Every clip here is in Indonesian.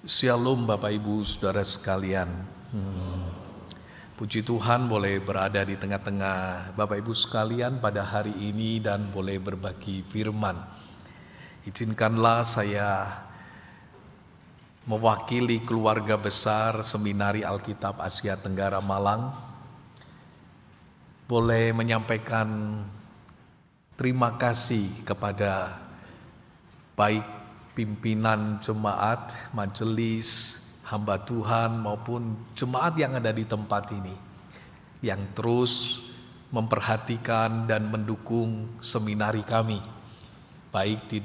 Shalom Bapak Ibu Saudara sekalian. Puji Tuhan boleh berada di tengah-tengah Bapak Ibu sekalian pada hari ini dan boleh berbagi firman. Izinkanlah saya mewakili keluarga besar Seminari Alkitab Asia Tenggara Malang, boleh menyampaikan terima kasih kepada baik pimpinan jemaat, majelis, hamba Tuhan maupun jemaat yang ada di tempat ini yang terus memperhatikan dan mendukung seminari kami, baik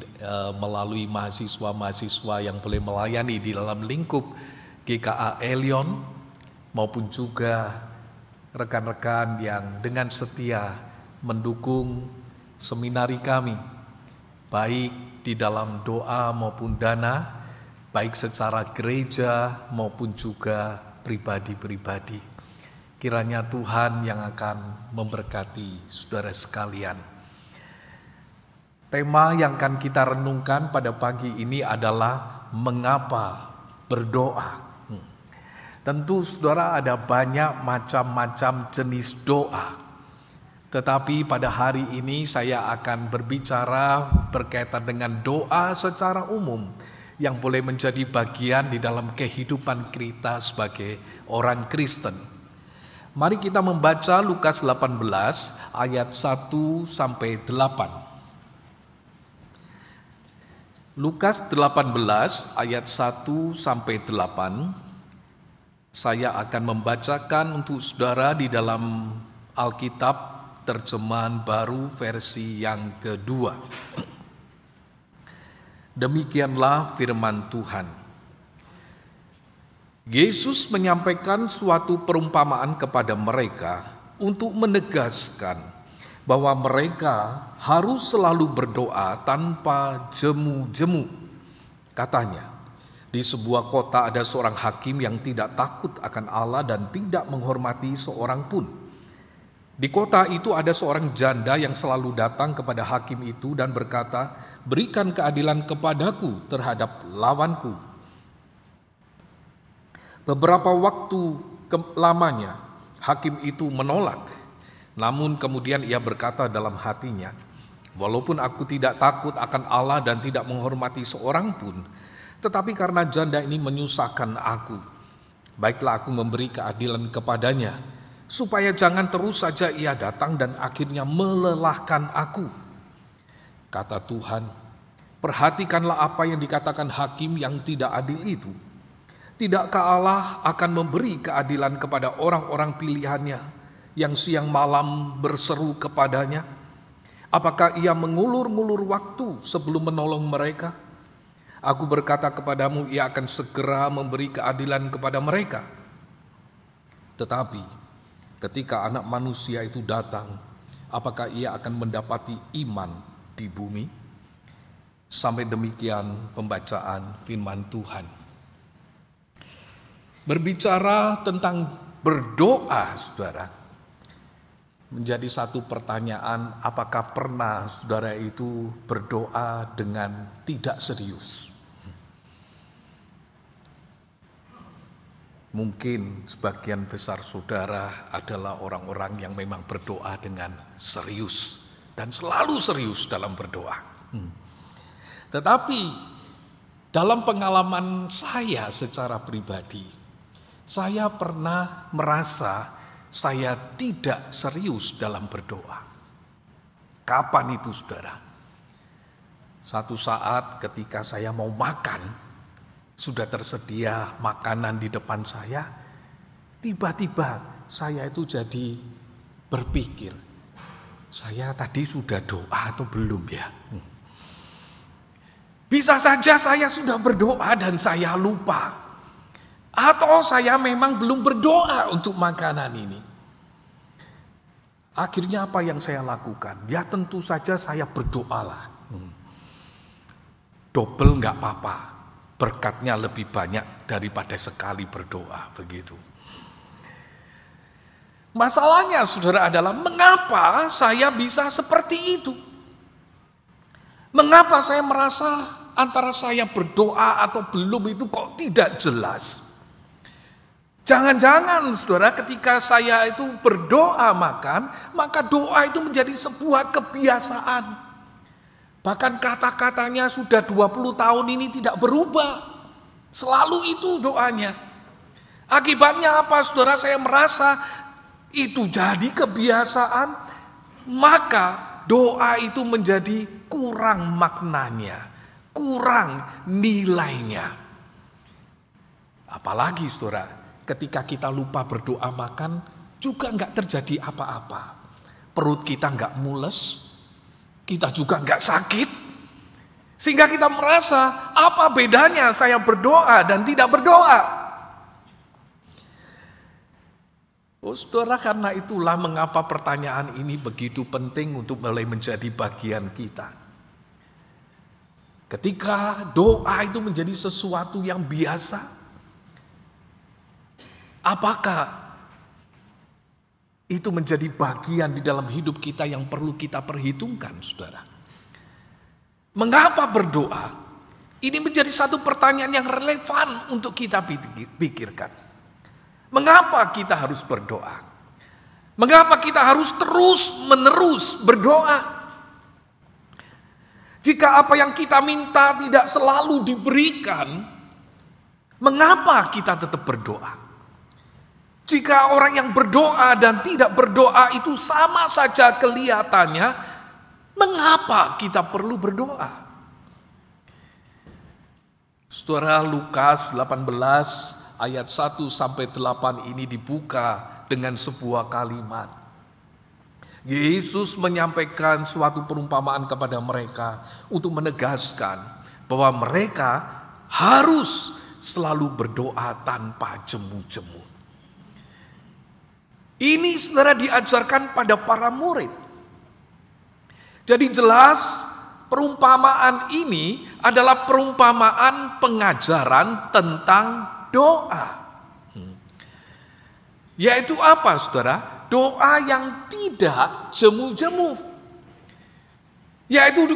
melalui mahasiswa-mahasiswa yang boleh melayani di dalam lingkup GKA Elion maupun juga rekan-rekan yang dengan setia mendukung seminari kami, baik di dalam doa maupun dana, baik secara gereja maupun juga pribadi-pribadi. Kiranya Tuhan yang akan memberkati saudara sekalian. Tema yang akan kita renungkan pada pagi ini adalah mengapa berdoa. Tentu saudara ada banyak macam-macam jenis doa. Tetapi pada hari ini saya akan berbicara berkaitan dengan doa secara umum yang boleh menjadi bagian di dalam kehidupan kita sebagai orang Kristen. Mari kita membaca Lukas 18 ayat 1 sampai 8. Lukas 18 ayat 1 sampai 8. Saya akan membacakan untuk saudara di dalam Alkitab terjemahan baru versi yang kedua. Demikianlah firman Tuhan. Yesus menyampaikan suatu perumpamaan kepada mereka untuk menegaskan bahwa mereka harus selalu berdoa tanpa jemu-jemu. Katanya, di sebuah kota ada seorang hakim yang tidak takut akan Allah dan tidak menghormati seorang pun. Di kota itu ada seorang janda yang selalu datang kepada hakim itu dan berkata, "Berikan keadilan kepadaku terhadap lawanku." Beberapa waktu lamanya hakim itu menolak. Namun kemudian ia berkata dalam hatinya, "Walaupun aku tidak takut akan Allah dan tidak menghormati seorang pun, tetapi karena janda ini menyusahkan aku, baiklah aku memberi keadilan kepadanya, supaya jangan terus saja ia datang dan akhirnya melelahkan aku." Kata Tuhan, "Perhatikanlah apa yang dikatakan hakim yang tidak adil itu. Tidakkah Allah akan memberi keadilan kepada orang-orang pilihannya yang siang malam berseru kepadanya? Apakah ia mengulur-ngulur waktu sebelum menolong mereka? Aku berkata kepadamu, ia akan segera memberi keadilan kepada mereka. Tetapi ketika Anak Manusia itu datang, apakah ia akan mendapati iman di bumi?" Sampai demikian pembacaan firman Tuhan. Berbicara tentang berdoa, saudara, menjadi satu pertanyaan, apakah pernah saudara itu berdoa dengan tidak serius? Mungkin sebagian besar saudara adalah orang-orang yang memang berdoa dengan serius dan selalu serius dalam berdoa. Tetapi dalam pengalaman saya secara pribadi, saya pernah merasa saya tidak serius dalam berdoa. Kapan itu, saudara? Satu saat ketika saya mau makan, sudah tersedia makanan di depan saya, tiba-tiba saya itu jadi berpikir, saya tadi sudah doa atau belum ya? Bisa saja saya sudah berdoa dan saya lupa, atau saya memang belum berdoa untuk makanan ini. Akhirnya apa yang saya lakukan? Ya tentu saja saya berdoalah. Double nggak apa-apa. Berkatnya lebih banyak daripada sekali berdoa, begitu. Masalahnya saudara adalah mengapa saya bisa seperti itu? Mengapa saya merasa antara saya berdoa atau belum itu kok tidak jelas. Jangan-jangan saudara ketika saya itu berdoa maka doa itu menjadi sebuah kebiasaan. Bahkan kata-katanya sudah 20 tahun ini tidak berubah. Selalu itu doanya. Akibatnya apa saudara? Saya merasa itu jadi kebiasaan, maka doa itu menjadi kurang maknanya, kurang nilainya. Apalagi saudara, ketika kita lupa berdoa makan juga nggak terjadi apa-apa. Perut kita nggak mules, kita juga nggak sakit. Sehingga kita merasa apa bedanya saya berdoa dan tidak berdoa. Oh saudara, karena itulah mengapa pertanyaan ini begitu penting untuk mulai menjadi bagian kita. Ketika doa itu menjadi sesuatu yang biasa, apakah itu menjadi bagian di dalam hidup kita yang perlu kita perhitungkan, saudara? Mengapa berdoa? Ini menjadi satu pertanyaan yang relevan untuk kita pikirkan. Mengapa kita harus berdoa? Mengapa kita harus terus-menerus berdoa? Jika apa yang kita minta tidak selalu diberikan, mengapa kita tetap berdoa? Jika orang yang berdoa dan tidak berdoa itu sama saja kelihatannya, mengapa kita perlu berdoa? Saudara, Lukas 18 ayat 1-8 ini dibuka dengan sebuah kalimat. Yesus menyampaikan suatu perumpamaan kepada mereka untuk menegaskan bahwa mereka harus selalu berdoa tanpa jemu-jemu. Ini saudara diajarkan pada para murid. Jadi jelas perumpamaan ini adalah perumpamaan pengajaran tentang doa. Yaitu apa saudara? Doa yang tidak jemu-jemu. Yaitu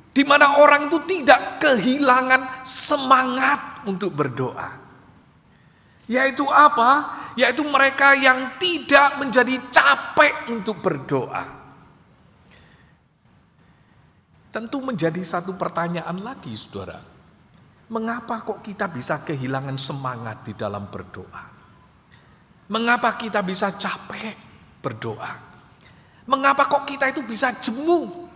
di mana orang itu tidak kehilangan semangat untuk berdoa. Yaitu apa? Yaitu mereka yang tidak menjadi capek untuk berdoa. Tentu menjadi satu pertanyaan lagi, saudara. Mengapa kok kita bisa kehilangan semangat di dalam berdoa? Mengapa kita bisa capek berdoa? Mengapa kok kita itu bisa jemu?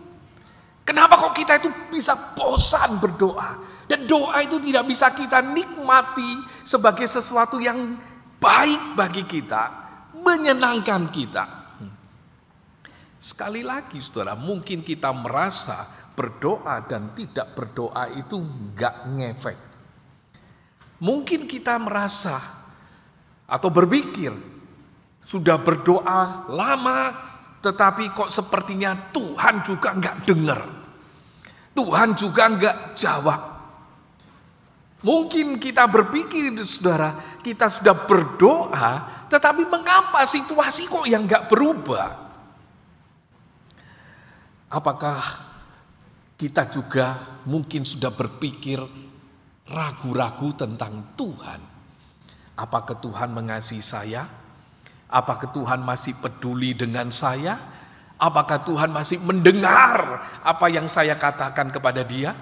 Kenapa kok kita itu bisa bosan berdoa? Dan doa itu tidak bisa kita nikmati sebagai sesuatu yang baik bagi kita, menyenangkan kita. Sekali lagi saudara, mungkin kita merasa berdoa dan tidak berdoa itu enggak ngefek. Mungkin kita merasa atau berpikir sudah berdoa lama tetapi kok sepertinya Tuhan juga enggak dengar. Tuhan juga enggak jawab. Mungkin kita berpikir saudara, kita sudah berdoa tetapi mengapa situasi kok yang enggak berubah? Apakah kita juga mungkin sudah berpikir ragu-ragu tentang Tuhan? Apakah Tuhan mengasihi saya? Apakah Tuhan masih peduli dengan saya? Apakah Tuhan masih mendengar apa yang saya katakan kepada Dia?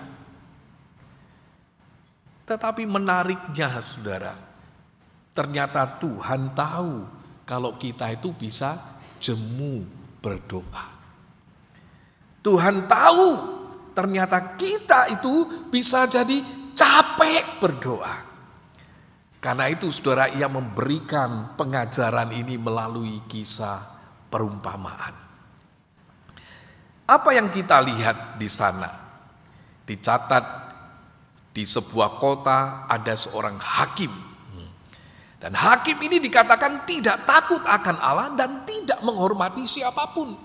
Tetapi menariknya saudara, ternyata Tuhan tahu kalau kita itu bisa jemu berdoa. Tuhan tahu ternyata kita itu bisa jadi capek berdoa. Karena itu saudara, Ia memberikan pengajaran ini melalui kisah perumpamaan. Apa yang kita lihat di sana? Dicatat di sebuah kota ada seorang hakim. Dan hakim ini dikatakan tidak takut akan Allah dan tidak menghormati siapapun.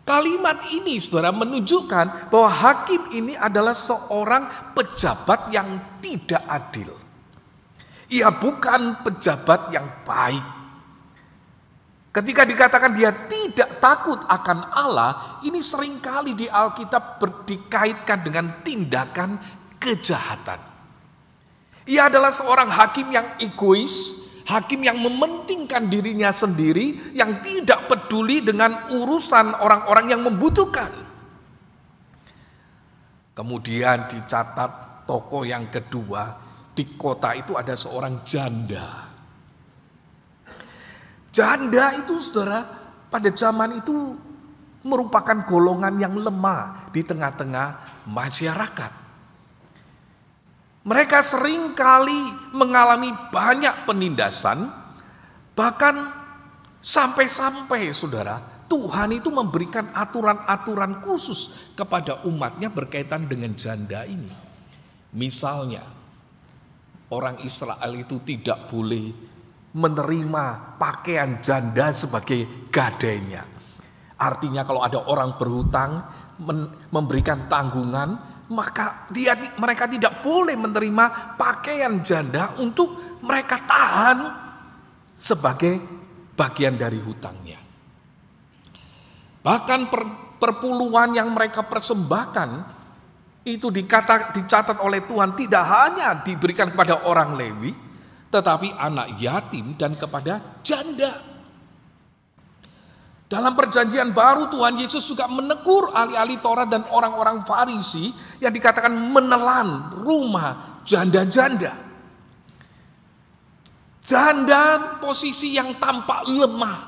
Kalimat ini saudara menunjukkan bahwa hakim ini adalah seorang pejabat yang tidak adil. Ia bukan pejabat yang baik. Ketika dikatakan dia tidak takut akan Allah, ini seringkali di Alkitab dikaitkan dengan tindakan kejahatan. Ia adalah seorang hakim yang egois, hakim yang mementingkan dirinya sendiri, yang tidak peduli dengan urusan orang-orang yang membutuhkan. Kemudian dicatat tokoh yang kedua, di kota itu ada seorang janda. Janda itu saudara, pada zaman itu merupakan golongan yang lemah di tengah-tengah masyarakat. Mereka seringkali mengalami banyak penindasan, bahkan sampai-sampai saudara, Tuhan itu memberikan aturan-aturan khusus kepada umatnya berkaitan dengan janda ini. Misalnya, orang Israel itu tidak boleh menerima pakaian janda sebagai gadainya. Artinya kalau ada orang berhutang memberikan tanggungan, maka mereka tidak boleh menerima pakaian janda untuk mereka tahan sebagai bagian dari hutangnya. Bahkan perpuluhan yang mereka persembahkan itu dicatat oleh Tuhan tidak hanya diberikan kepada orang Lewi, tetapi anak yatim dan kepada janda. Dalam perjanjian baru Tuhan Yesus juga menegur ahli-ahli Taurat dan orang-orang Farisi yang dikatakan menelan rumah janda-janda. Janda posisi yang tampak lemah,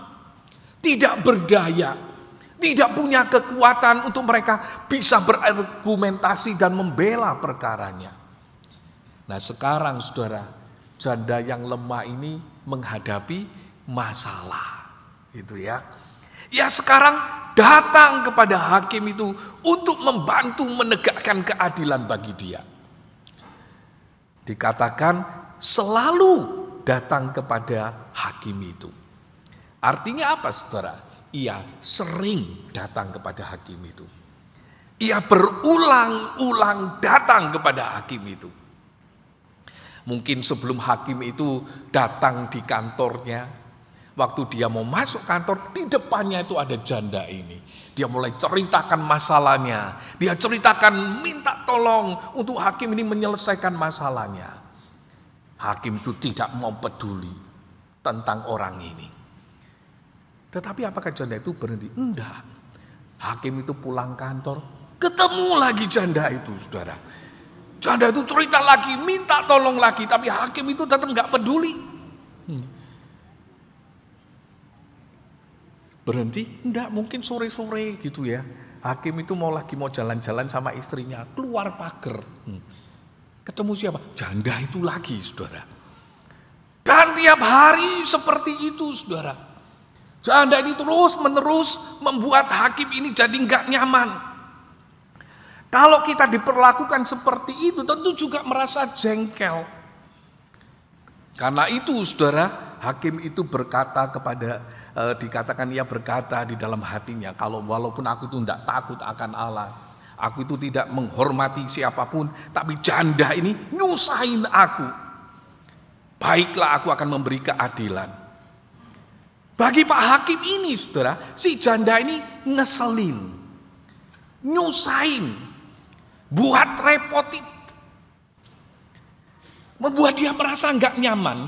tidak berdaya, tidak punya kekuatan untuk mereka bisa berargumentasi dan membela perkaranya. Nah sekarang saudara, janda yang lemah ini menghadapi masalah, gitu ya. Ya sekarang datang kepada hakim itu untuk membantu menegakkan keadilan bagi dia. Dikatakan selalu datang kepada hakim itu. Artinya apa saudara? Ia sering datang kepada hakim itu. Ia berulang-ulang datang kepada hakim itu. Mungkin sebelum hakim itu datang di kantornya, waktu dia mau masuk kantor, di depannya itu ada janda ini. Dia mulai ceritakan masalahnya. Dia ceritakan minta tolong untuk hakim ini menyelesaikan masalahnya. Hakim itu tidak mau peduli tentang orang ini. Tetapi apakah janda itu berhenti? Enggak. Hakim itu pulang kantor, ketemu lagi janda itu saudara. Janda itu cerita lagi, minta tolong lagi, tapi hakim itu tetap nggak peduli. Berhenti? Enggak, mungkin sore-sore gitu ya. Hakim itu mau jalan-jalan sama istrinya, keluar pagar. Ketemu siapa? Janda itu lagi, saudara. Dan tiap hari seperti itu, saudara. Janda ini terus-menerus membuat hakim ini jadi nggak nyaman. Kalau kita diperlakukan seperti itu, tentu juga merasa jengkel. Karena itu, saudara, hakim itu berkata dikatakan ia berkata di dalam hatinya, kalau walaupun aku itu tidak takut akan Allah, aku itu tidak menghormati siapapun, tapi janda ini nyusahin aku. Baiklah, aku akan memberi keadilan. Bagi Pak Hakim ini, saudara, si janda ini ngeselin, nyusahin, buat repotin, membuat dia merasa nggak nyaman.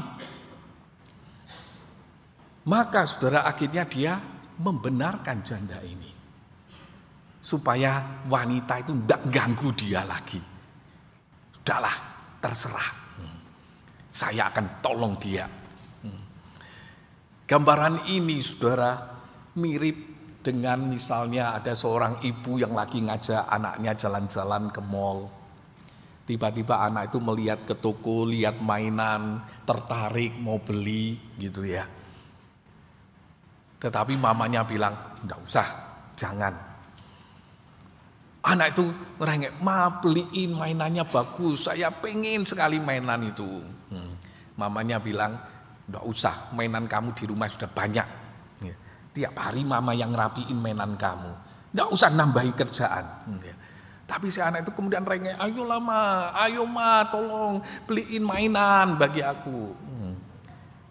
Maka saudara akhirnya dia membenarkan janda ini. Supaya wanita itu tidak ganggu dia lagi. Sudahlah, terserah. Saya akan tolong dia. Gambaran ini saudara mirip dengan misalnya ada seorang ibu yang lagi ngajak anaknya jalan-jalan ke mall. Tiba-tiba anak itu melihat ke toko, lihat mainan, tertarik mau beli gitu ya. Tetapi mamanya bilang, enggak usah, jangan. Anak itu merengek, ma beliin mainannya bagus, saya pengen sekali mainan itu. Mamanya bilang, enggak usah, mainan kamu di rumah sudah banyak. Tiap hari mama yang rapiin mainan kamu, enggak usah nambahi kerjaan. Tapi si anak itu kemudian rengek, ayolah ma, ayo ma tolong beliin mainan bagi aku.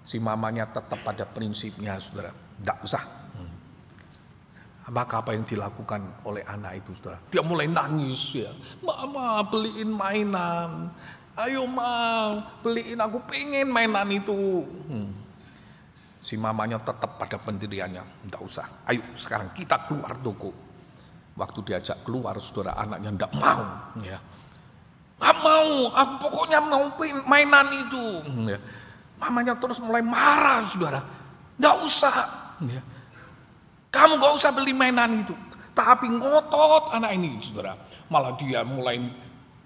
Si mamanya tetap pada prinsipnya saudara. Tidak usah. Maka apa yang dilakukan oleh anak itu, saudara? Dia mulai nangis ya. Mama beliin mainan. Ayo ma, beliin, aku pengen mainan itu. Si mamanya tetap pada pendiriannya. Tidak usah. Ayo sekarang kita keluar toko. Waktu diajak keluar, saudara, anaknya tidak mau. Ya. Nggak mau, aku pokoknya mau mainan itu. Ya. Mamanya terus mulai marah, saudara. Tidak usah. Ya. Kamu gak usah beli mainan itu. Tapi ngotot anak ini, saudara. Malah dia mulai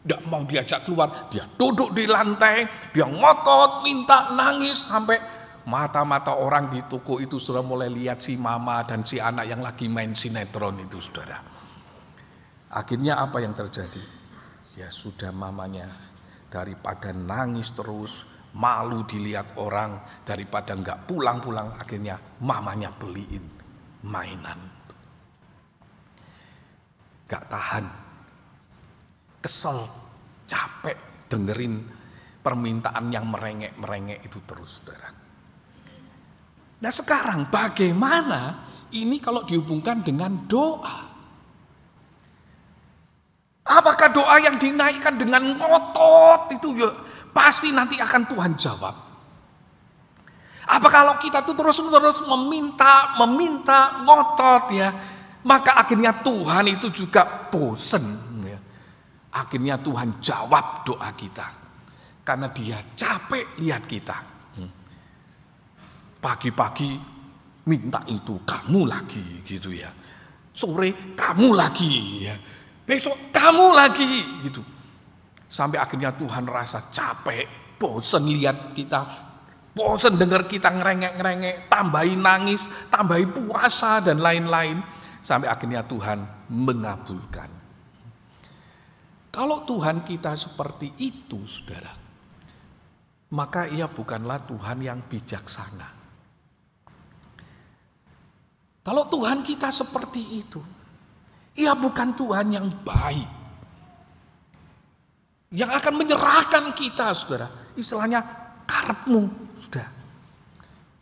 tidak mau diajak keluar. Dia duduk di lantai, dia ngotot, minta, nangis. Sampai mata-mata orang di toko itu sudah mulai lihat si mama dan si anak yang lagi main sinetron itu, saudara. Akhirnya apa yang terjadi? Ya sudah, mamanya daripada nangis terus, malu dilihat orang, daripada nggak pulang-pulang, akhirnya mamanya beliin mainan. Gak tahan, kesel, capek dengerin permintaan yang merengek-merengek itu terus, saudara. Nah sekarang bagaimana ini kalau dihubungkan dengan doa? Apakah doa yang dinaikkan dengan ngotot itu ya pasti nanti akan Tuhan jawab? Apa kalau kita tuh terus-menerus meminta, ngotot ya, maka akhirnya Tuhan itu juga bosen ya. Akhirnya Tuhan jawab doa kita. Karena dia capek lihat kita. Pagi-pagi minta itu, kamu lagi gitu ya. Sore kamu lagi ya. Besok kamu lagi gitu. Sampai akhirnya Tuhan rasa capek, bosen lihat kita. Bosan dengar kita ngerengek-ngerengek, tambahin nangis, tambahin puasa dan lain-lain. Sampai akhirnya Tuhan mengabulkan. Kalau Tuhan kita seperti itu, saudara, maka ia bukanlah Tuhan yang bijaksana. Kalau Tuhan kita seperti itu, ia bukan Tuhan yang baik. Yang akan menyerahkan kita, saudara. Istilahnya karepmu. Sudah.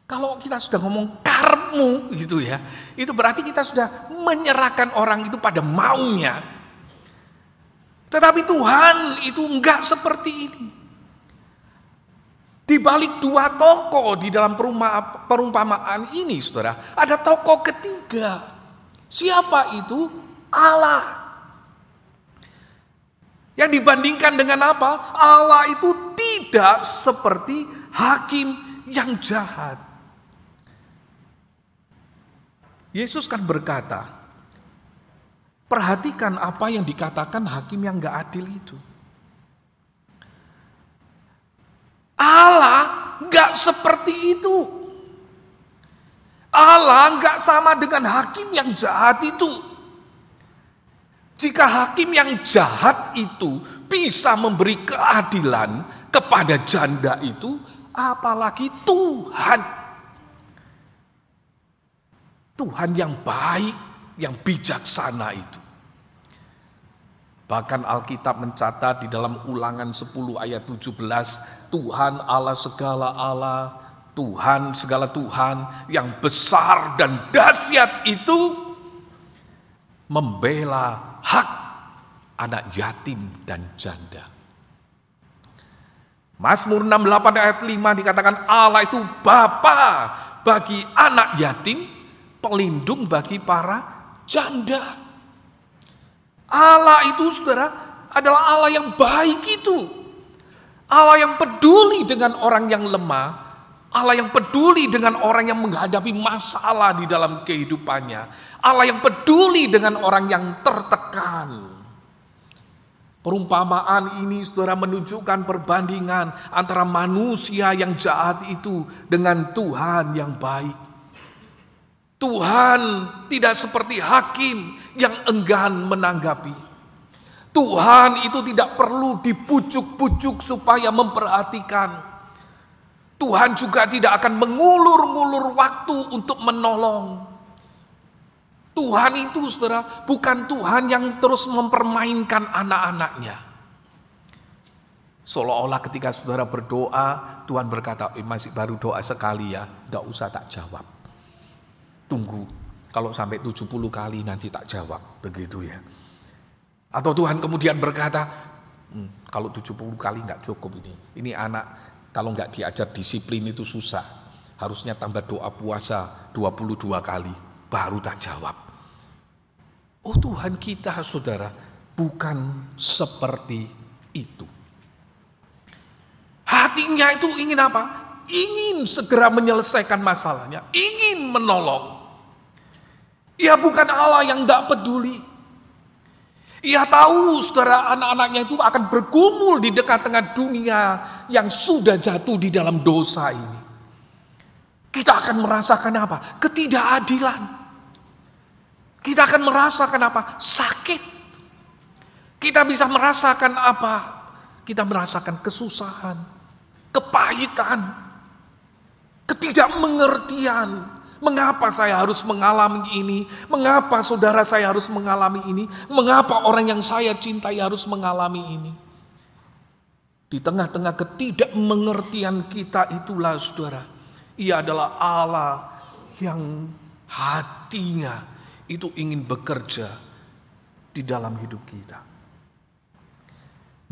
Kalau kita sudah ngomong karepmu gitu ya, itu berarti kita sudah menyerahkan orang itu pada maunya. Tetapi Tuhan itu enggak seperti ini. Di balik dua tokoh di dalam perumpamaan ini, saudara, ada tokoh ketiga. Siapa itu? Allah. Yang dibandingkan dengan apa? Allah itu tidak seperti hakim yang jahat. Yesus kan berkata, perhatikan apa yang dikatakan hakim yang gak adil itu. Allah gak seperti itu. Allah gak sama dengan hakim yang jahat itu. Jika hakim yang jahat itu bisa memberi keadilan kepada janda itu, apalagi Tuhan. Tuhan yang baik, yang bijaksana itu. Bahkan Alkitab mencatat di dalam Ulangan 10 ayat 17, Tuhan Allah segala Allah, Tuhan segala Tuhan yang besar dan dahsyat itu membela hak anak yatim dan janda. Mazmur 68 ayat 5 dikatakan Allah itu bapa bagi anak yatim, pelindung bagi para janda. Allah itu, saudara, adalah Allah yang baik itu. Allah yang peduli dengan orang yang lemah, Allah yang peduli dengan orang yang menghadapi masalah di dalam kehidupannya, Allah yang peduli dengan orang yang tertekan. Perumpamaan ini, saudara, menunjukkan perbandingan antara manusia yang jahat itu dengan Tuhan yang baik. Tuhan tidak seperti hakim yang enggan menanggapi. Tuhan itu tidak perlu dipujuk-pujuk supaya memperhatikan. Tuhan juga tidak akan mengulur-ngulur waktu untuk menolong. Tuhan itu, saudara, bukan Tuhan yang terus mempermainkan anak-anaknya. Seolah-olah ketika saudara berdoa, Tuhan berkata, masih baru doa sekali ya, tidak usah tak jawab. tunggu, kalau sampai 70 kali nanti tak jawab, begitu ya. Atau Tuhan kemudian berkata, kalau 70 kali enggak cukup ini. Ini anak kalau enggak diajar disiplin itu susah. Harusnya tambah doa puasa 22 kali, baru tak jawab. Oh Tuhan kita, saudara, bukan seperti itu. Hatinya itu ingin apa? Ingin segera menyelesaikan masalahnya, ingin menolong. Ia bukan Allah yang tidak peduli. Ia tahu saudara, anak-anaknya itu akan bergumul di tengah dunia yang sudah jatuh di dalam dosa ini. Kita akan merasakan apa? Ketidakadilan. Kita akan merasakan apa? Sakit. Kita bisa merasakan apa? Kita merasakan kesusahan, kepahitan, ketidakmengertian. Mengapa saya harus mengalami ini? Mengapa saudara saya harus mengalami ini? Mengapa orang yang saya cintai harus mengalami ini? Di tengah-tengah ketidakmengertian kita itulah saudara, Ia adalah Allah yang hatinya itu ingin bekerja di dalam hidup kita.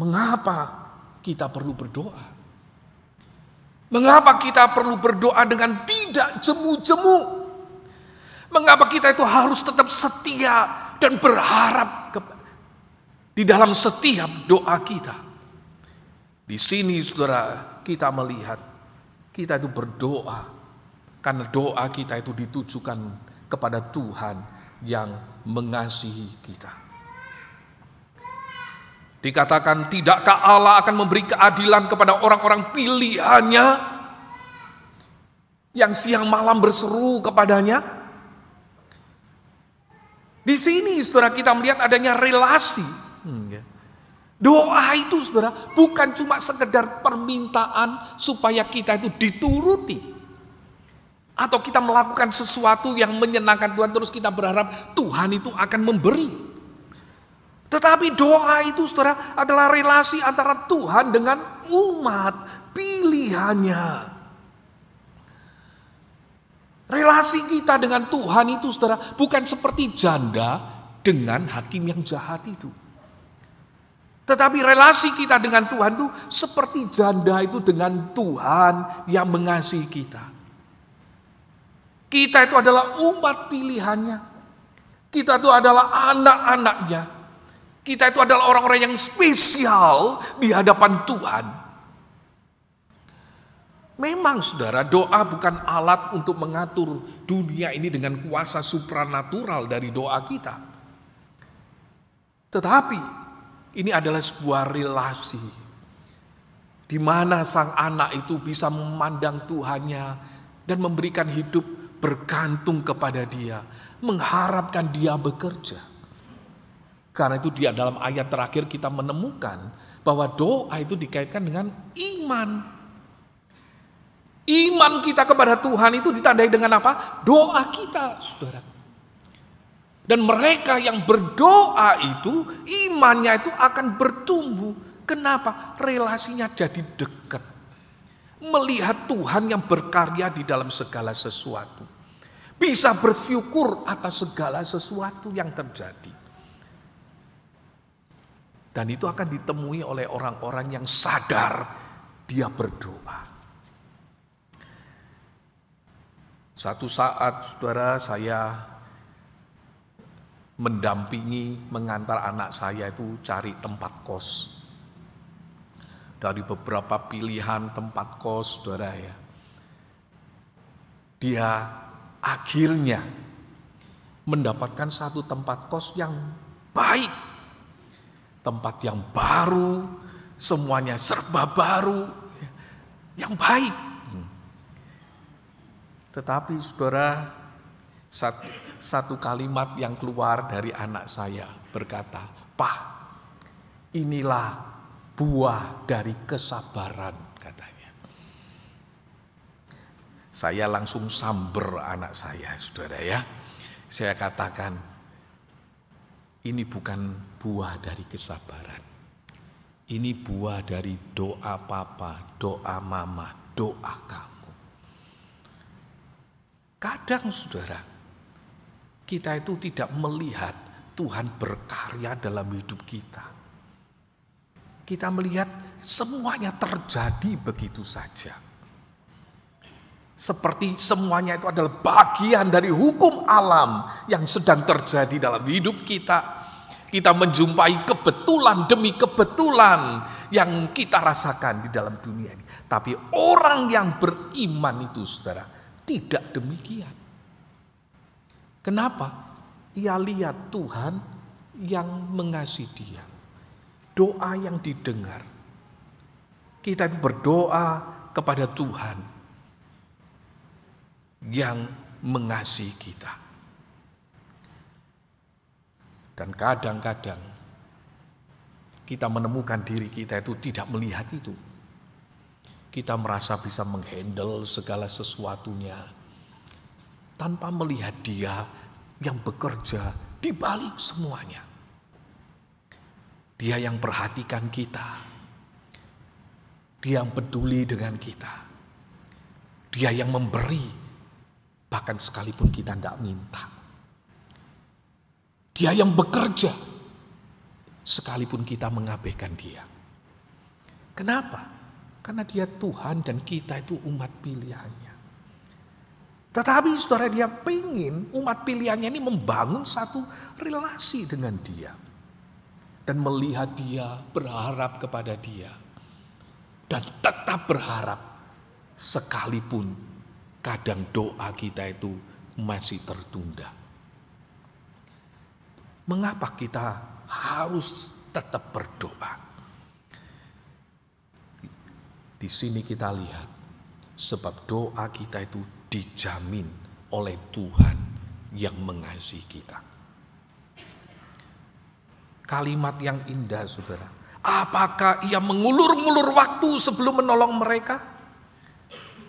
Mengapa kita perlu berdoa? Mengapa kita perlu berdoa dengan tidak jemu-jemu? Mengapa kita itu harus tetap setia dan berharap di dalam setiap doa kita? Di sini saudara, kita melihat kita itu berdoa karena doa kita itu ditujukan kepada Tuhan yang mengasihi kita. Dikatakan, tidakkah Allah akan memberi keadilan kepada orang-orang pilihannya yang siang malam berseru kepadanya? Di sini saudara kita melihat adanya relasi. Doa itu saudara bukan cuma sekedar permintaan supaya kita itu dituruti. Atau kita melakukan sesuatu yang menyenangkan Tuhan terus kita berharap Tuhan itu akan memberi. Tetapi doa itu saudara adalah relasi antara Tuhan dengan umat pilihannya. Relasi kita dengan Tuhan itu saudara bukan seperti janda dengan hakim yang jahat itu. Tetapi relasi kita dengan Tuhan itu seperti janda itu dengan Tuhan yang mengasihi kita. Kita itu adalah umat pilihannya. Kita itu adalah anak-anaknya. Kita itu adalah orang-orang yang spesial di hadapan Tuhan. Memang saudara, doa bukan alat untuk mengatur dunia ini dengan kuasa supranatural dari doa kita. Tetapi ini adalah sebuah relasi di mana sang anak itu bisa memandang Tuhannya dan memberikan hidup bergantung kepada Dia, mengharapkan Dia bekerja. Karena itu di dalam ayat terakhir kita menemukan bahwa doa itu dikaitkan dengan iman. Iman kita kepada Tuhan itu ditandai dengan apa? Doa kita, saudara. Dan mereka yang berdoa itu, imannya itu akan bertumbuh. Kenapa? Relasinya jadi dekat. Melihat Tuhan yang berkarya di dalam segala sesuatu. Bisa bersyukur atas segala sesuatu yang terjadi. Dan itu akan ditemui oleh orang-orang yang sadar dia berdoa. Satu saat saudara saya mendampingi, mengantar anak saya itu cari tempat kos. Dari beberapa pilihan tempat kos saudara ya. Dia akhirnya mendapatkan satu tempat kos yang baik. Tempat yang baru, semuanya serba baru, yang baik. Tetapi saudara, satu kalimat yang keluar dari anak saya berkata, "Pak, inilah buah dari kesabaran," katanya. Saya langsung samber anak saya, saudara ya. Saya katakan, ini bukan buah dari kesabaran. Ini buah dari doa papa, doa mama, doa kamu. Kadang saudara, kita itu tidak melihat Tuhan berkarya dalam hidup kita. Kita melihat semuanya terjadi begitu saja. Seperti semuanya itu adalah bagian dari hukum alam yang sedang terjadi dalam hidup kita. Kita menjumpai kebetulan demi kebetulan yang kita rasakan di dalam dunia ini. Tapi orang yang beriman itu, saudara, tidak demikian. Kenapa? Ia lihat Tuhan yang mengasihi dia. Doa yang didengar. Kita berdoa kepada Tuhan yang mengasihi kita. Dan kadang-kadang kita menemukan diri kita itu tidak melihat itu. Kita merasa bisa menghandle segala sesuatunya tanpa melihat Dia yang bekerja di balik semuanya. Dia yang perhatikan kita. Dia yang peduli dengan kita. Dia yang memberi bahkan sekalipun kita tidak minta. Dia yang bekerja, sekalipun kita mengabaikan dia. Kenapa? Karena dia Tuhan dan kita itu umat pilihannya. Tetapi saudara, dia pengen umat pilihannya ini membangun satu relasi dengan dia. Dan melihat dia, berharap kepada dia. Dan tetap berharap sekalipun kadang doa kita itu masih tertunda. Mengapa kita harus tetap berdoa? Di sini kita lihat, sebab doa kita itu dijamin oleh Tuhan yang mengasihi kita. Kalimat yang indah, saudara. Apakah ia mengulur-ngulur waktu sebelum menolong mereka?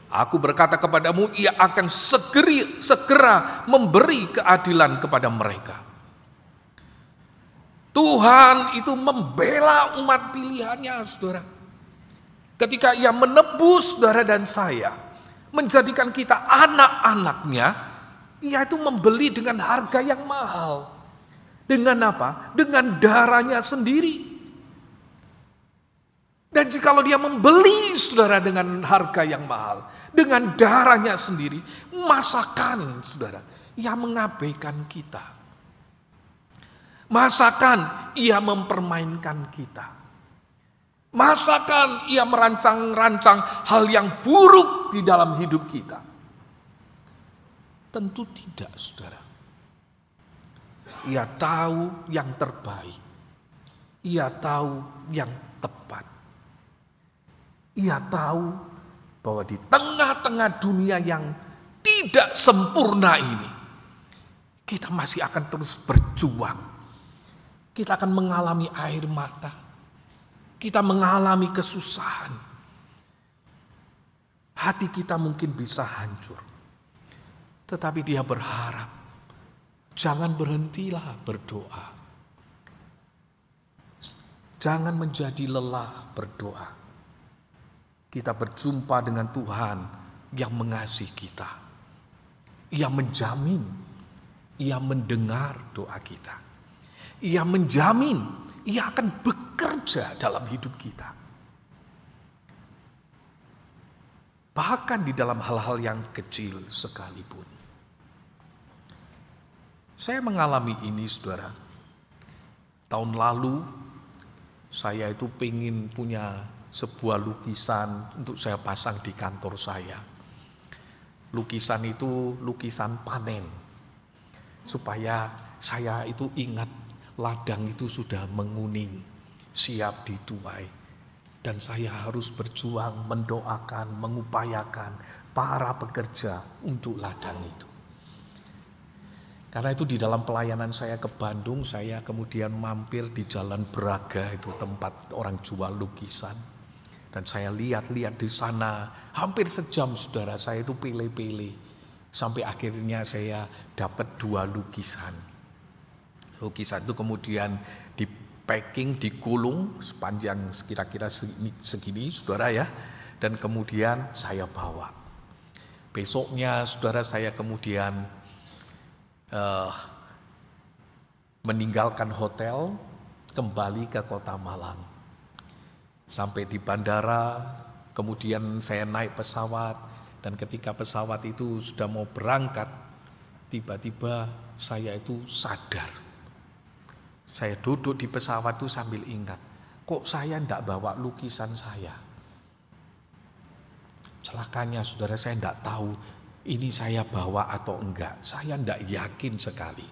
Aku berkata kepadamu, ia akan segera memberi keadilan kepada mereka. Tuhan itu membela umat pilihannya, saudara. Ketika ia menebus saudara dan saya, menjadikan kita anak-anaknya, ia itu membeli dengan harga yang mahal. Dengan apa? Dengan darahnya sendiri. Dan jikalau dia membeli saudara dengan harga yang mahal, dengan darahnya sendiri, masakan saudara, ia mengabaikan kita. Masakan ia mempermainkan kita. Masakan ia merancang-rancang hal yang buruk di dalam hidup kita. Tentu tidak, saudara. Ia tahu yang terbaik. Ia tahu yang tepat. Ia tahu bahwa di tengah-tengah dunia yang tidak sempurna ini, kita masih akan terus berjuang. Kita akan mengalami air mata. Kita mengalami kesusahan. Hati kita mungkin bisa hancur. Tetapi dia berharap, jangan berhentilah berdoa. Jangan menjadi lelah berdoa. Kita berjumpa dengan Tuhan yang mengasihi kita. Ia menjamin, ia mendengar doa kita. Ia menjamin, ia akan bekerja dalam hidup kita. Bahkan di dalam hal-hal yang kecil sekalipun. Saya mengalami ini, saudara. Tahun lalu, saya itu pengen punya sebuah lukisan untuk saya pasang di kantor saya. Lukisan itu lukisan panen. Supaya saya itu ingat ladang itu sudah menguning, siap dituai. Dan saya harus berjuang, mendoakan, mengupayakan para pekerja untuk ladang itu. Karena itu di dalam pelayanan saya ke Bandung, saya kemudian mampir di Jalan Braga, itu tempat orang jual lukisan. Dan saya lihat-lihat di sana, hampir sejam saudara, saya itu pilih-pilih. Sampai akhirnya saya dapat 2 lukisan. Lukisan itu kemudian di packing, dikulung sepanjang kira-kira segini, saudara ya. Dan kemudian saya bawa. Besoknya saudara saya kemudian meninggalkan hotel, kembali ke kota Malang. Sampai di bandara, kemudian saya naik pesawat, dan ketika pesawat itu sudah mau berangkat, tiba-tiba saya itu sadar. Saya duduk di pesawat itu sambil ingat, kok saya tidak bawa lukisan saya? Celakanya saudara, saya tidak tahu ini saya bawa atau enggak. Saya tidak yakin sekali.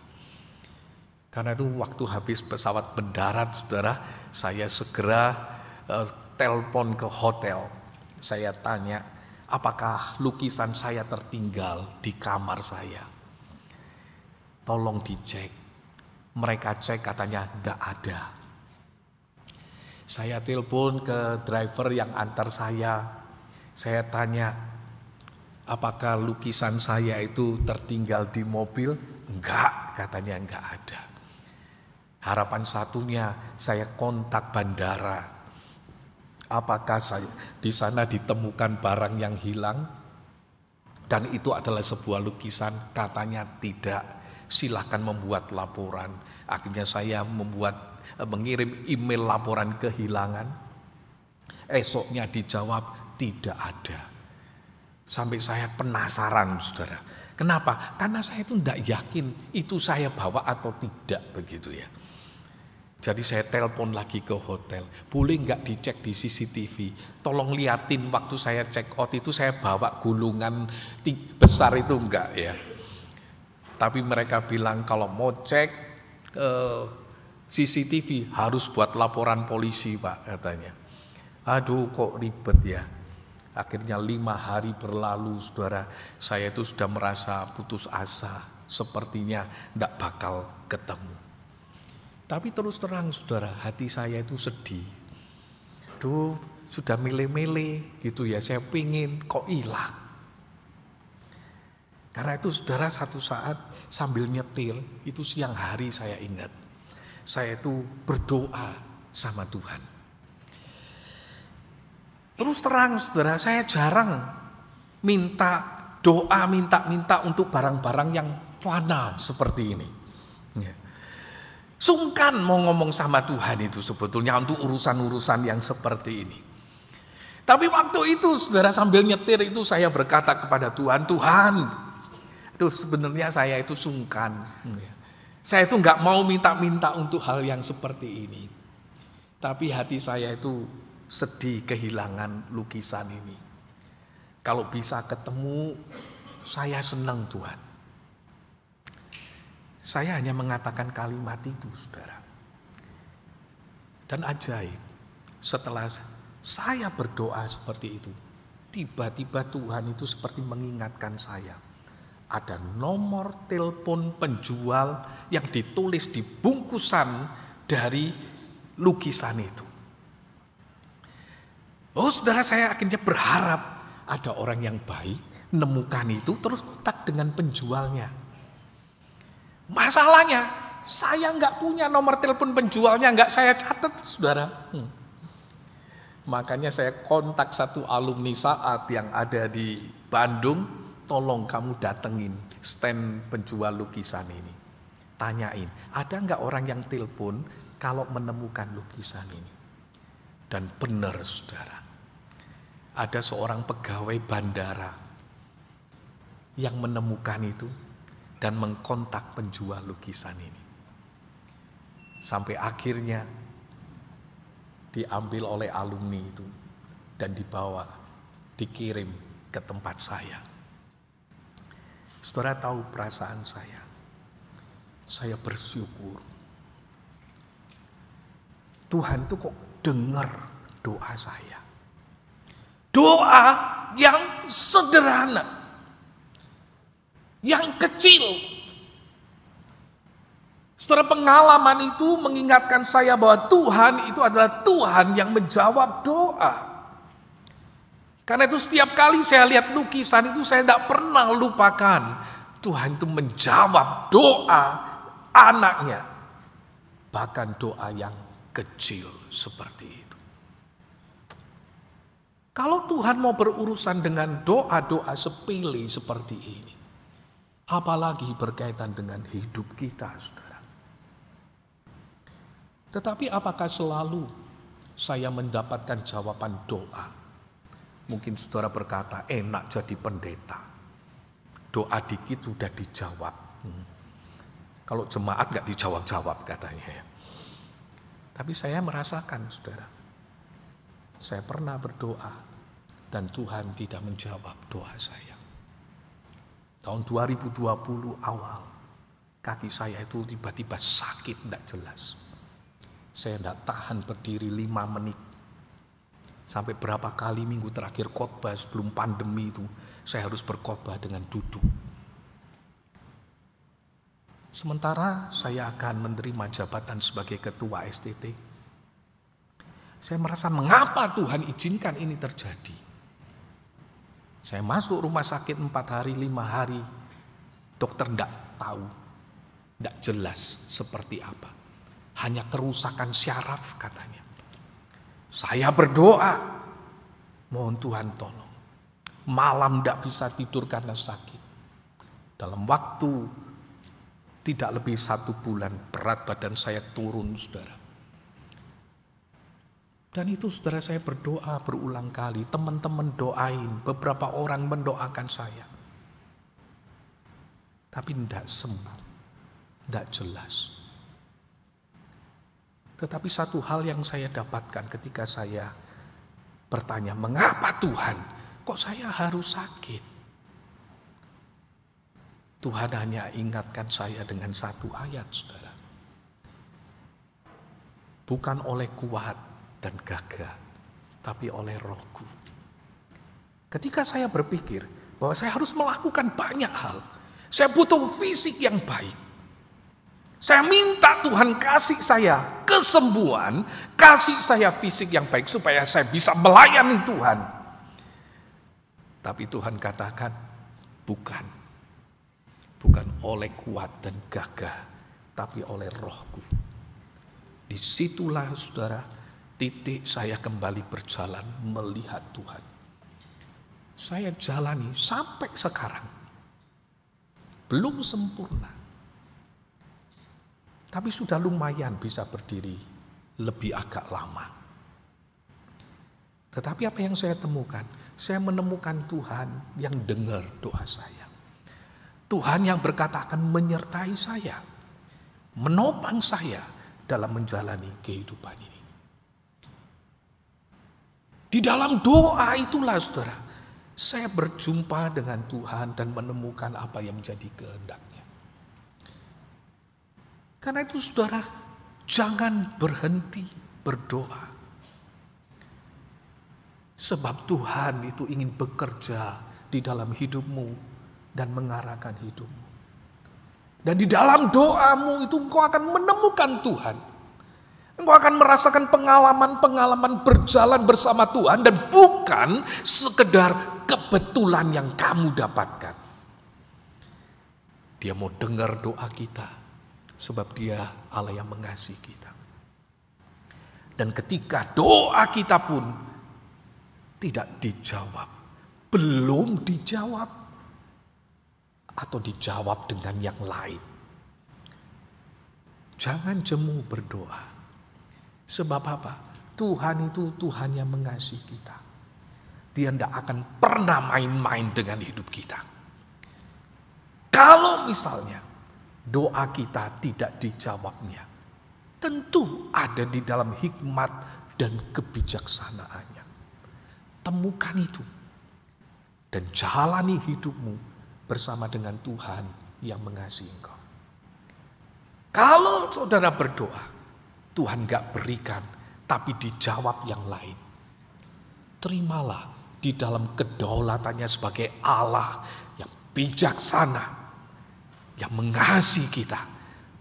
Karena itu waktu habis pesawat mendarat saudara, saya segera telepon ke hotel. Saya tanya, apakah lukisan saya tertinggal di kamar saya? Tolong dicek. Mereka cek, katanya enggak ada. Saya telepon ke driver yang antar saya. Saya tanya, apakah lukisan saya itu tertinggal di mobil? Enggak, katanya enggak ada. Harapan satunya saya kontak bandara. Apakah di sana ditemukan barang yang hilang? Dan itu adalah sebuah lukisan, katanya tidak. Silahkan membuat laporan. Akhirnya saya mengirim email laporan kehilangan. Esoknya dijawab tidak ada. Sampai saya penasaran saudara. Kenapa? Karena saya itu tidak yakin itu saya bawa atau tidak, begitu ya. Jadi saya telepon lagi ke hotel. Boleh nggak dicek di CCTV? Tolong liatin waktu saya check out itu saya bawa gulungan besar itu enggak ya. Tapi mereka bilang kalau mau cek CCTV harus buat laporan polisi Pak, katanya. Aduh kok ribet ya. Akhirnya 5 hari berlalu saudara, saya itu sudah merasa putus asa, sepertinya tidak bakal ketemu. Tapi terus terang saudara, hati saya itu sedih. Duh, sudah mele-mele gitu ya, saya pingin kok hilang. Karena itu saudara, satu saat sambil nyetir, itu siang hari saya ingat, saya itu berdoa sama Tuhan. Terus terang saudara, saya jarang minta doa, minta untuk barang-barang yang fana seperti ini. Sungkan mau ngomong sama Tuhan itu sebetulnya untuk urusan-urusan yang seperti ini. Tapi waktu itu saudara, sambil nyetir itu saya berkata kepada Tuhan, Tuhan, itu sebenarnya saya itu sungkan. Saya itu nggak mau minta untuk hal yang seperti ini. Tapi hati saya itu sedih kehilangan lukisan ini. Kalau bisa ketemu, saya senang Tuhan. Saya hanya mengatakan kalimat itu saudara. Dan ajaib, setelah saya berdoa seperti itu, tiba-tiba Tuhan itu seperti mengingatkan saya. Ada nomor telepon penjual yang ditulis di bungkusan dari lukisan itu. Oh saudara, saya akhirnya berharap ada orang yang baik menemukan itu terus kontak dengan penjualnya. Masalahnya saya nggak punya nomor telepon penjualnya, nggak saya catat saudara. Makanya saya kontak satu alumni saat yang ada di Bandung, tolong kamu datengin stand penjual lukisan ini. Tanyain, ada nggak orang yang telepon kalau menemukan lukisan ini? Dan benar saudara, ada seorang pegawai bandara yang menemukan itu dan mengkontak penjual lukisan ini. Sampai akhirnya diambil oleh alumni itu dan dibawa, dikirim ke tempat saya. Saudara tahu perasaan saya. Saya bersyukur. Tuhan itu kok dengar doa saya. Doa yang sederhana, yang kecil. Setelah pengalaman itu mengingatkan saya bahwa Tuhan itu adalah Tuhan yang menjawab doa. Karena itu setiap kali saya lihat lukisan itu saya tidak pernah lupakan. Tuhan itu menjawab doa anaknya. Bahkan doa yang kecil seperti itu. Kalau Tuhan mau berurusan dengan doa-doa sepele seperti ini, apalagi berkaitan dengan hidup kita, saudara. Tetapi apakah selalu saya mendapatkan jawaban doa? Mungkin saudara berkata, enak jadi pendeta. Doa dikit sudah dijawab. Kalau jemaat gak dijawab-jawab katanya. Tapi saya merasakan, saudara. Saya pernah berdoa dan Tuhan tidak menjawab doa saya. Tahun 2020 awal, kaki saya itu tiba-tiba sakit, tidak jelas. Saya tidak tahan berdiri 5 menit. Sampai berapa kali minggu terakhir khotbah sebelum pandemi itu, saya harus berkhotbah dengan duduk. Sementara saya akan menerima jabatan sebagai ketua STT, saya merasa mengapa Tuhan izinkan ini terjadi. Saya masuk rumah sakit 4 hari, 5 hari, dokter tidak tahu, tidak jelas seperti apa. Hanya kerusakan syaraf katanya. Saya berdoa, mohon Tuhan tolong. Malam tidak bisa tidur karena sakit. Dalam waktu tidak lebih 1 bulan berat badan saya turun, saudara. Dan itu saudara, saya berdoa berulang kali. Teman-teman doain, beberapa orang mendoakan saya. Tapi tidak sembuh, tidak jelas. Tetapi satu hal yang saya dapatkan ketika saya bertanya, mengapa Tuhan, kok saya harus sakit? Tuhan hanya ingatkan saya dengan satu ayat, saudara. Bukan oleh kuat dan gagah, tapi oleh Rohku. Ketika saya berpikir bahwa saya harus melakukan banyak hal, saya butuh fisik yang baik. Saya minta Tuhan kasih saya kesembuhan, kasih saya fisik yang baik supaya saya bisa melayani Tuhan. Tapi Tuhan katakan, bukan oleh kuat dan gagah, tapi oleh Rohku. Disitulah saudara, titik saya kembali berjalan melihat Tuhan. Saya jalani sampai sekarang. Belum sempurna. Tapi sudah lumayan bisa berdiri lebih agak lama. Tetapi apa yang saya temukan? Saya menemukan Tuhan yang dengar doa saya. Tuhan yang berkata akan menyertai saya. Menopang saya dalam menjalani kehidupan ini. Di dalam doa itulah saudara, saya berjumpa dengan Tuhan dan menemukan apa yang menjadi kehendaknya. Karena itu saudara, jangan berhenti berdoa. Sebab Tuhan itu ingin bekerja di dalam hidupmu dan mengarahkan hidupmu. Dan di dalam doamu itu engkau akan menemukan Tuhan. Engkau akan merasakan pengalaman-pengalaman berjalan bersama Tuhan dan bukan sekedar kebetulan yang kamu dapatkan. Dia mau dengar doa kita. Sebab dia Allah yang mengasihi kita. Dan ketika doa kita pun tidak dijawab, belum dijawab, atau dijawab dengan yang lain, jangan jemu berdoa. Sebab apa? Tuhan itu Tuhan yang mengasihi kita. Dia tidak akan pernah main-main dengan hidup kita. Kalau misalnya doa kita tidak dijawabnya, tentu ada di dalam hikmat dan kebijaksanaannya. Temukan itu dan jalani hidupmu bersama dengan Tuhan yang mengasihi engkau. Kalau saudara berdoa, Tuhan gak berikan, tapi dijawab yang lain, terimalah di dalam kedaulatannya sebagai Allah yang bijaksana, yang mengasihi kita.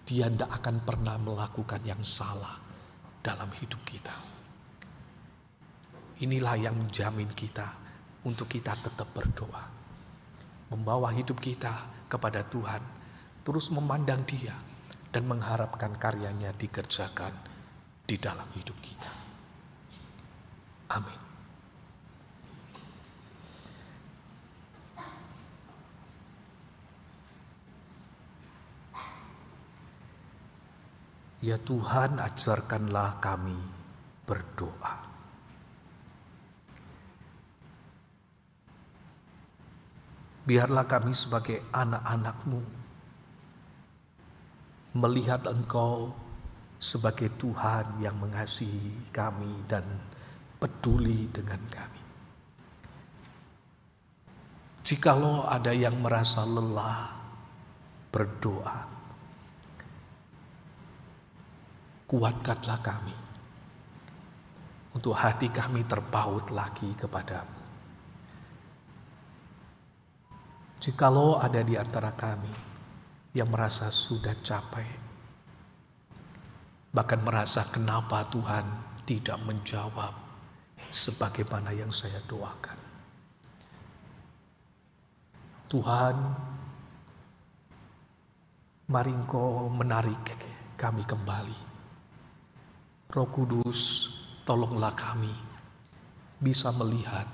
Dia tidak akan pernah melakukan yang salah dalam hidup kita. Inilah yang menjamin kita untuk kita tetap berdoa. Membawa hidup kita kepada Tuhan. Terus memandang Dia dan mengharapkan karyanya dikerjakan di dalam hidup kita. Amin. Ya Tuhan, ajarkanlah kami berdoa. Biarlah kami sebagai anak-anak-Mu melihat Engkau sebagai Tuhan yang mengasihi kami dan peduli dengan kami. Jikalau ada yang merasa lelah berdoa, kuatkanlah kami untuk hati kami terpaut lagi kepadamu. Jikalau ada di antara kami yang merasa sudah capek, bahkan merasa kenapa Tuhan tidak menjawab sebagaimana yang saya doakan. Tuhan, mari Engkau menarik kami kembali. Roh Kudus, tolonglah kami bisa melihat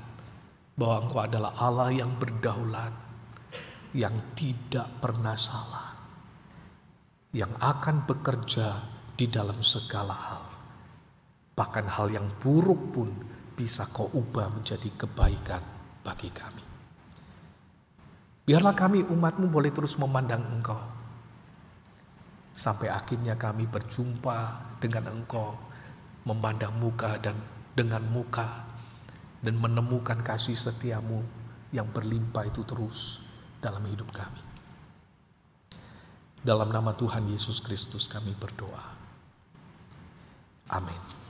bahwa Engkau adalah Allah yang berdaulat, yang tidak pernah salah, yang akan bekerja di dalam segala hal. Bahkan hal yang buruk pun bisa Kau ubah menjadi kebaikan bagi kami. Biarlah kami umat-Mu boleh terus memandang Engkau, sampai akhirnya kami berjumpa dengan Engkau, memandang muka dan dengan muka, dan menemukan kasih setia-Mu yang berlimpah itu terus dalam hidup kami. Dalam nama Tuhan Yesus Kristus kami berdoa. Amin.